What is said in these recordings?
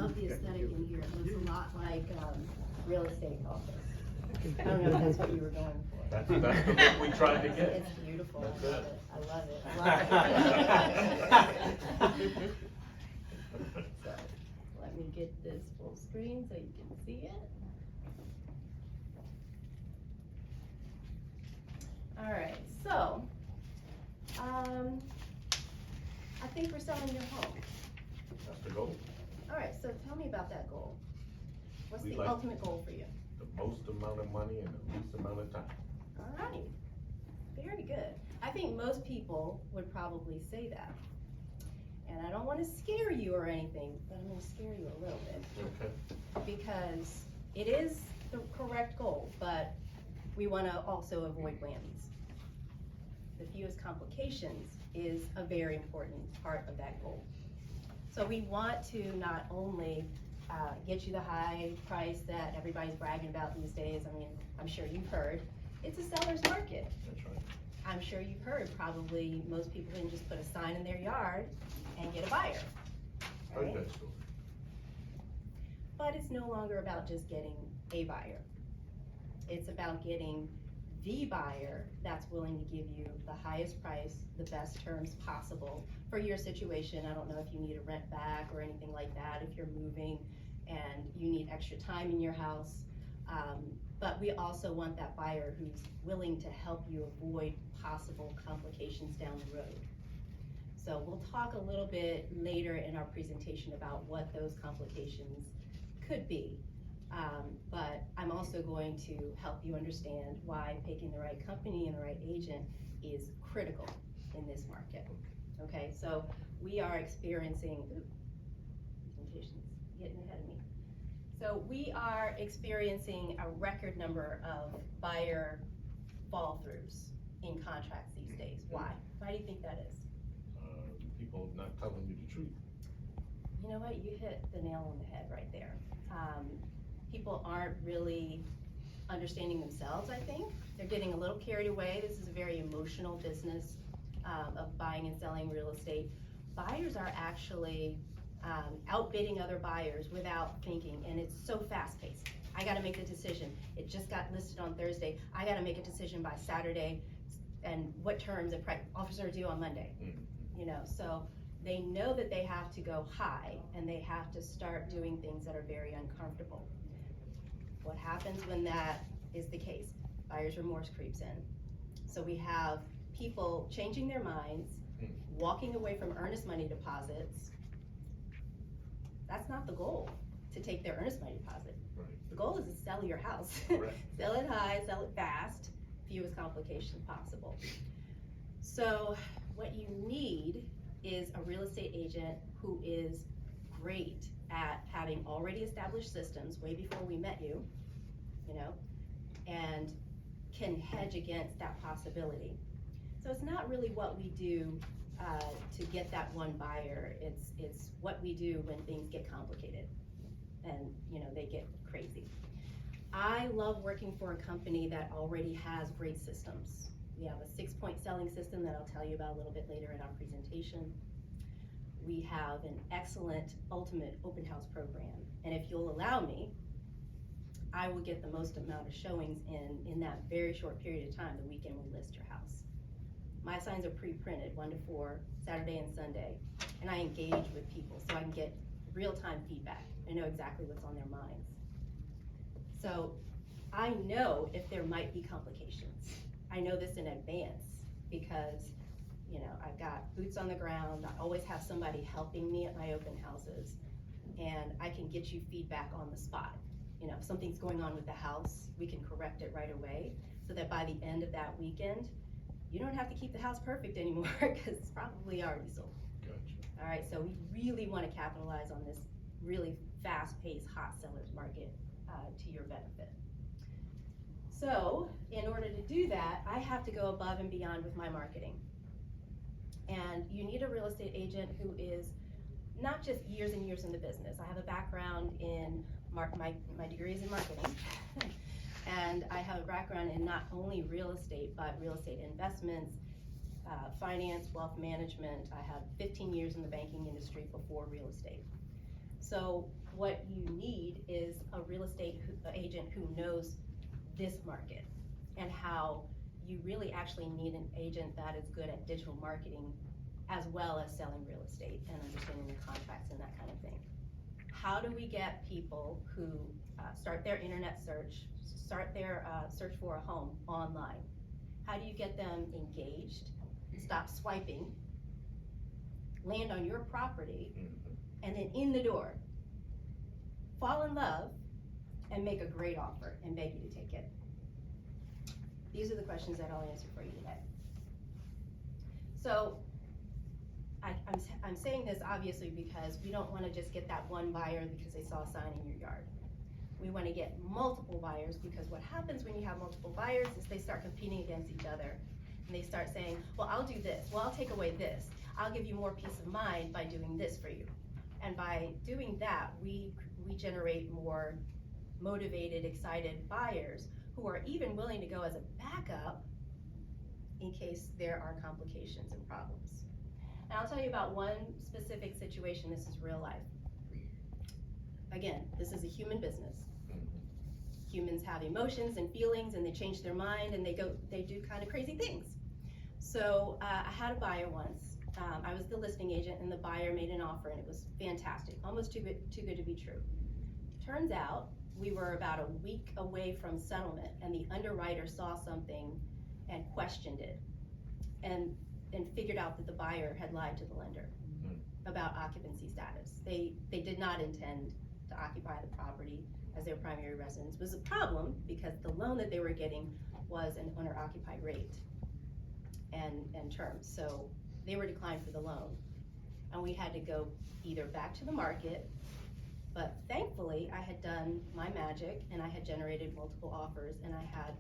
love the aesthetic in here. It looks a lot like real estate office. I don't know if that's what you were going for. That's the look we tried to get. It's beautiful. That's I love it. it. I love it. So, let me get this full screen so you can see it. All right, so, I think we're selling your home. That's the goal. All right, so tell me about that goal. What's We the like- ultimate goal for you? The most amount of money in the least amount of time. All right, very good. I think most people would probably say that. And I don't want to scare you or anything, but I'm going to scare you a little bit. Okay. Because it is the correct goal, but we want to also avoid whammies. The fewest complications is a very important part of that goal. So we want to not only get you the high price that everybody's bragging about these days. I mean, I'm sure you've heard, it's a seller's market. That's right. I'm sure you've heard, probably most people can just put a sign in their yard and get a buyer. Heard right? that story. But it's no longer about just getting a buyer. It's about getting the buyer that's willing to give you the highest price, the best terms possible for your situation. I don't know if you need a rent back or anything like that, if you're moving and you need extra time in your house. But we also want that buyer who's willing to help you avoid possible complications down the road. So we'll talk a little bit later in our presentation about what those complications could be. But I'm also going to help you understand why picking the right company and the right agent is critical in this market. Okay, so we are experiencing, presentation's getting ahead of me. So we are experiencing a record number of buyer fall throughs in contracts these days. Why? Why do you think that is? People not telling you the truth. You know what, you hit the nail on the head right there. People aren't really understanding themselves, I think. They're getting a little carried away. This is a very emotional business of buying and selling real estate. Buyers are actually outbidding other buyers without thinking, and it's so fast-paced. I gotta make the decision. It just got listed on Thursday. I gotta make a decision by Saturday, and what terms and offers are due on Monday. You know, so they know that they have to go high, and they have to start doing things that are very uncomfortable. What happens when that is the case? Buyer's remorse creeps in. So we have people changing their minds, walking away from earnest money deposits. That's not the goal, to take their earnest money deposit. Right. The goal is to sell your house. Correct. Sell it high, sell it fast, fewest complications possible. So what you need is a real estate agent who is great at having already established systems way before we met you, you know, and can hedge against that possibility. So it's not really what we do to get that one buyer, it's what we do when things get complicated and, you know, they get crazy. I love working for a company that already has great systems. We have a 6-point selling system that I'll tell you about a little bit later in our presentation. We have an excellent ultimate open house program. And if you'll allow me, I will get the most amount of showings in that very short period of time, the weekend we list your house. My signs are pre-printed, 1 to 4, Saturday and Sunday, and I engage with people so I can get real-time feedback. I know exactly what's on their minds. So I know if there might be complications. I know this in advance because, you know, I've got boots on the ground. I always have somebody helping me at my open houses, and I can get you feedback on the spot. You know, if something's going on with the house, we can correct it right away so that by the end of that weekend, you don't have to keep the house perfect anymore because it's probably already sold. Gotcha. All right, so we really want to capitalize on this really fast-paced hot sellers market to your benefit. So in order to do that, I have to go above and beyond with my marketing. And you need a real estate agent who is not just years and years in the business. I have a background in my degree is in marketing. And I have a background in not only real estate, but real estate investments, finance, wealth management. I have 15 years in the banking industry before real estate. So what you need is a real estate agent who knows this market, and how you really actually need an agent that is good at digital marketing as well as selling real estate and understanding the contracts and that kind of thing. How do we get people who start their internet search, start their search for a home online? How do you get them engaged, stop swiping, land on your property, and then in the door, fall in love, and make a great offer and beg you to take it? These are the questions that I'll answer for you today. So I'm saying this obviously because we don't want to just get that one buyer because they saw a sign in your yard. We want to get multiple buyers, because what happens when you have multiple buyers is they start competing against each other. And they start saying, well, I'll do this, well, I'll take away this, I'll give you more peace of mind by doing this for you. And by doing that, we generate more motivated, excited buyers who are even willing to go as a backup in case there are complications and problems. Now I'll tell you about one specific situation. This is real life. Again, this is a human business. Humans have emotions and feelings, and they change their mind, and they do kind of crazy things. So I had a buyer once. I was the listing agent, and the buyer made an offer, and it was fantastic, almost too good to be true. Turns out we were about a week away from settlement, and the underwriter saw something and questioned it, and figured out that the buyer had lied to the lender about occupancy status. They did not intend to occupy the property as their primary residence. It was a problem because the loan that they were getting was an owner-occupied rate and terms. So they were declined for the loan, and we had to go either back to the market, but thankfully I had done my magic and I had generated multiple offers, and I had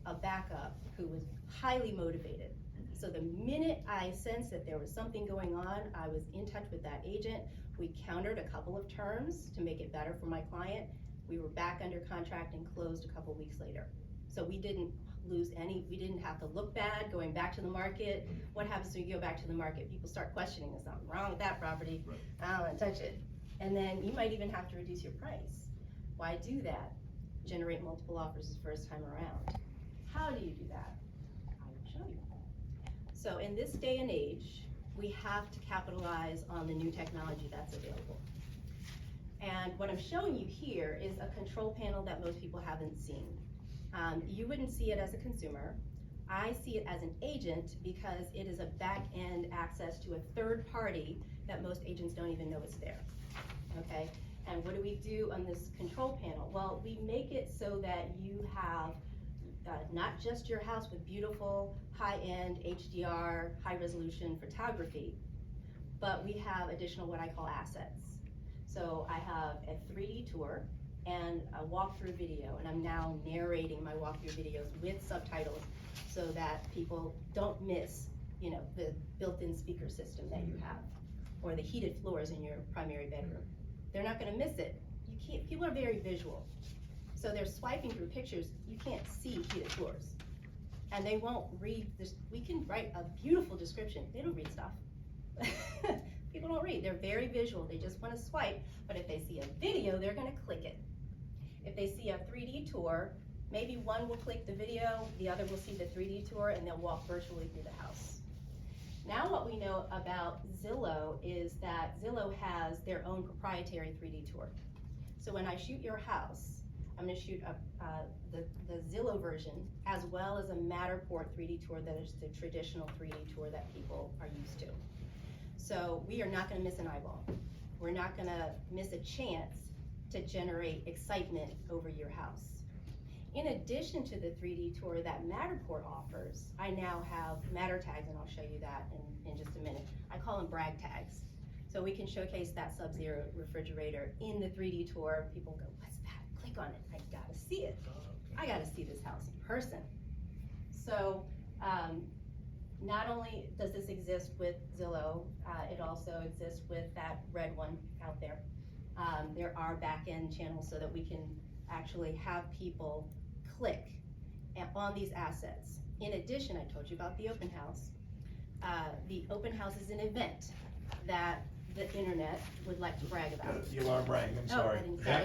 a backup who was highly motivated. So the minute I sensed that there was something going on, I was in touch with that agent. We countered a couple of terms to make it better for my client. We were back under contract and closed a couple weeks later. So we didn't lose any, we didn't have to look bad going back to the market. What happens when you go back to the market? People start questioning, there's something wrong with that property. Right. I don't want to touch it. And then you might even have to reduce your price. Why do that? Generate multiple offers the first time around. How do you do that? I will show you. So in this day and age, we have to capitalize on the new technology that's available. And what I'm showing you here is a control panel that most people haven't seen. You wouldn't see it as a consumer. I see it as an agent because it is a back-end access to a third party that most agents don't even know is there, okay? And what do we do on this control panel? Well, we make it so that you have not just your house with beautiful high-end HDR, high-resolution photography, but we have additional what I call assets. So I have a 3D tour and a walkthrough video, and I'm now narrating my walkthrough videos with subtitles so that people don't miss, you know, the built-in speaker system that you have, or the heated floors in your primary bedroom. They're not gonna miss it. You can't, people are very visual. So they're swiping through pictures, you can't see heated floors. And they won't read this. We can write a beautiful description, they don't read stuff. People don't read, they're very visual, they just wanna swipe, but if they see a video, they're gonna click it. If they see a 3D tour, maybe one will click the video, the other will see the 3D tour, and they'll walk virtually through the house. Now what we know about Zillow is that Zillow has their own proprietary 3D tour. So when I shoot your house, I'm gonna shoot the Zillow version as well as a Matterport 3D tour that is the traditional 3D tour that people are used to. So we are not gonna miss an eyeball. We're not gonna miss a chance to generate excitement over your house. In addition to the 3D tour that Matterport offers, I now have Matter tags, and I'll show you that in just a minute. I call them brag tags. So we can showcase that Sub-Zero refrigerator in the 3D tour. People go, what's that? Click on it, I gotta see it. I gotta see this house in person. So not only does this exist with Zillow, it also exists with that red one out there. There are back-end channels so that we can actually have people click on these assets. In addition, I told you about the open house. The open house is an event that the internet would like to brag about. You wanna brag, I'm Oh, sorry. I didn't- Yeah,